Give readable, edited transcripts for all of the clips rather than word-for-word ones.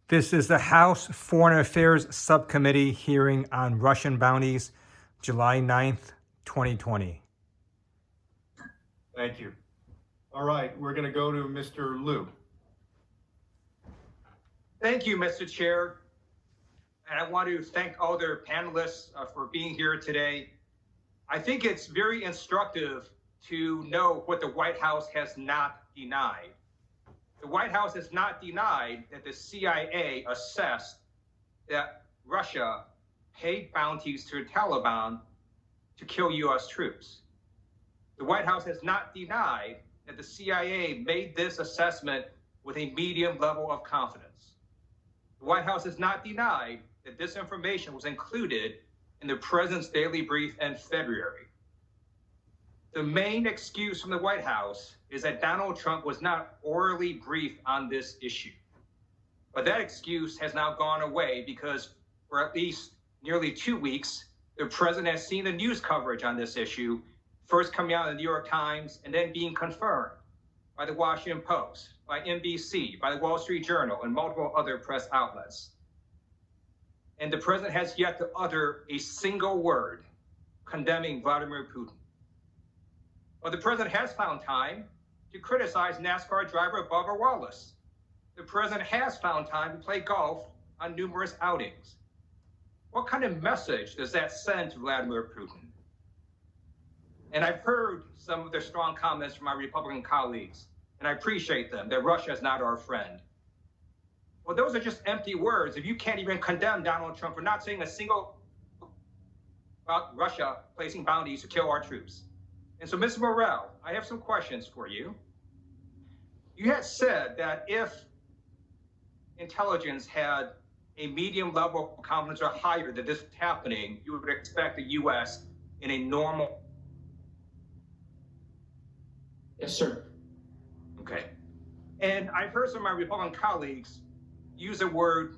This is the House Foreign Affairs Subcommittee hearing on Russian bounties, July 9th, 2020. Thank you. All right, we're going to go to Mr. Liu. Thank you, Mr. Chair. And I want to thank all their panelists for being here today. I think it's very instructive to know what the White House has not denied. The White House has not denied that the CIA assessed that Russia paid bounties to the Taliban to kill U.S. troops. The White House has not denied that the CIA made this assessment with a medium level of confidence. The White House has not denied that this information was included in the President's daily brief in February. The main excuse from the White House is that Donald Trump was not orally briefed on this issue. But that excuse has now gone away because for at least nearly 2 weeks, the President has seen the news coverage on this issue, first coming out in the New York Times and then being confirmed by the Washington Post, by NBC, by the Wall Street Journal, and multiple other press outlets. And the President has yet to utter a single word condemning Vladimir Putin. But the President has found time to criticize NASCAR driver Bubba Wallace. The President has found time to play golf on numerous outings. What kind of message does that send to Vladimir Putin? And I've heard some of their strong comments from my Republican colleagues, and I appreciate them, that Russia is not our friend. Well, those are just empty words if you can't even condemn Donald Trump for not saying a single about Russia placing bounties to kill our troops. And so, Ms. Morell, I have some questions for you. You had said that if intelligence had a medium level of confidence or higher that this was happening, you would expect the U.S. in a normal. Yes, sir. Okay. And I've heard some of my Republican colleagues use the word,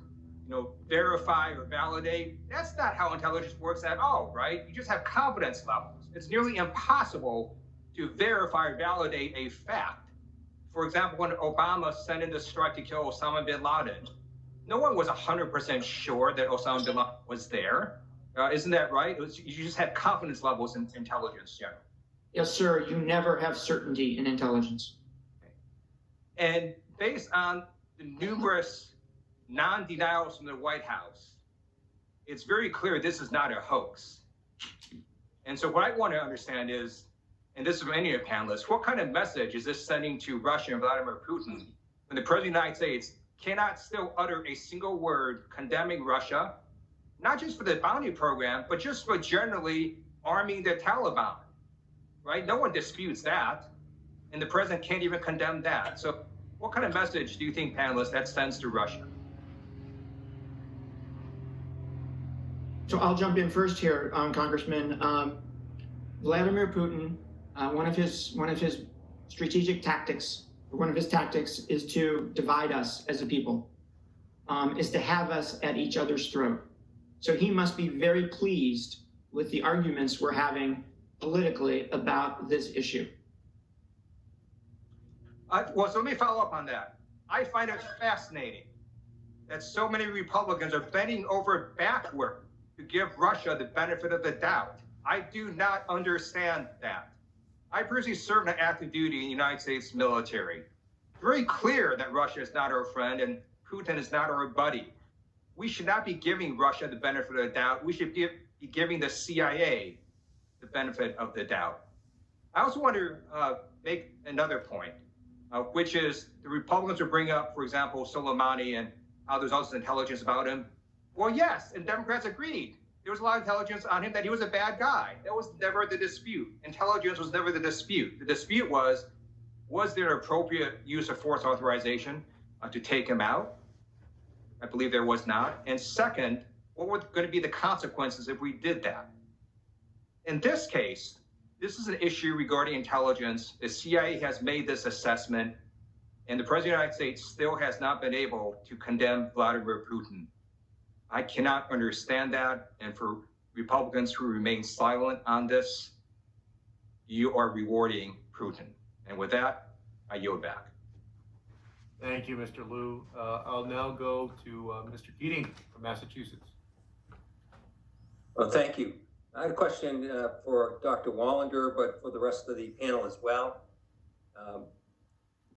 verify or validate. That's not how intelligence works at all, right? You just have confidence levels. It's nearly impossible to verify or validate a fact. For example, when Obama sent in the strike to kill Osama bin Laden, no one was 100% sure that Osama bin Laden was there. Isn't that right? You just had confidence levels in intelligence, General. Yes, sir. You never have certainty in intelligence. Okay. And based on the numerous non-denials from the White House, it's very clear this is not a hoax. And so what I want to understand is, and this is from any of the panelists, what kind of message is this sending to Russia and Vladimir Putin when the President of the United States cannot still utter a single word condemning Russia, not just for the bounty program, but just for generally arming the Taliban, right? No one disputes that. And the President can't even condemn that. So what kind of message do you think, panelists, that sends to Russia? So I'll jump in first here, Congressman. Vladimir Putin, one of his strategic tactics, one of his tactics is to divide us as a people, is to have us at each other's throat. So he must be very pleased with the arguments we're having politically about this issue. Well, so let me follow up on that. I find it fascinating that so many Republicans are bending over backward to give Russia the benefit of the doubt. I do not understand that. I personally served on active duty in the United States military. It's very clear that Russia is not our friend and Putin is not our buddy. We should not be giving Russia the benefit of the doubt. We should be giving the CIA the benefit of the doubt. I also want to make another point, which is the Republicans are bringing up, for example, Soleimani and how there's also intelligence about him. Well, yes, and Democrats agreed. There was a lot of intelligence on him that he was a bad guy. That was never the dispute. Intelligence was never the dispute. The dispute was there an appropriate use of force authorization to take him out? I believe there was not. And second, what were going to be the consequences if we did that? In this case, this is an issue regarding intelligence. The CIA has made this assessment, and the President of the United States still has not been able to condemn Vladimir Putin. I cannot understand that. And for Republicans who remain silent on this, you are rewarding Putin. And with that, I yield back. Thank you, Mr. Liu. I'll now go to Mr. Keating from Massachusetts. Well, thank you. I had a question for Dr. Wallander, but for the rest of the panel as well.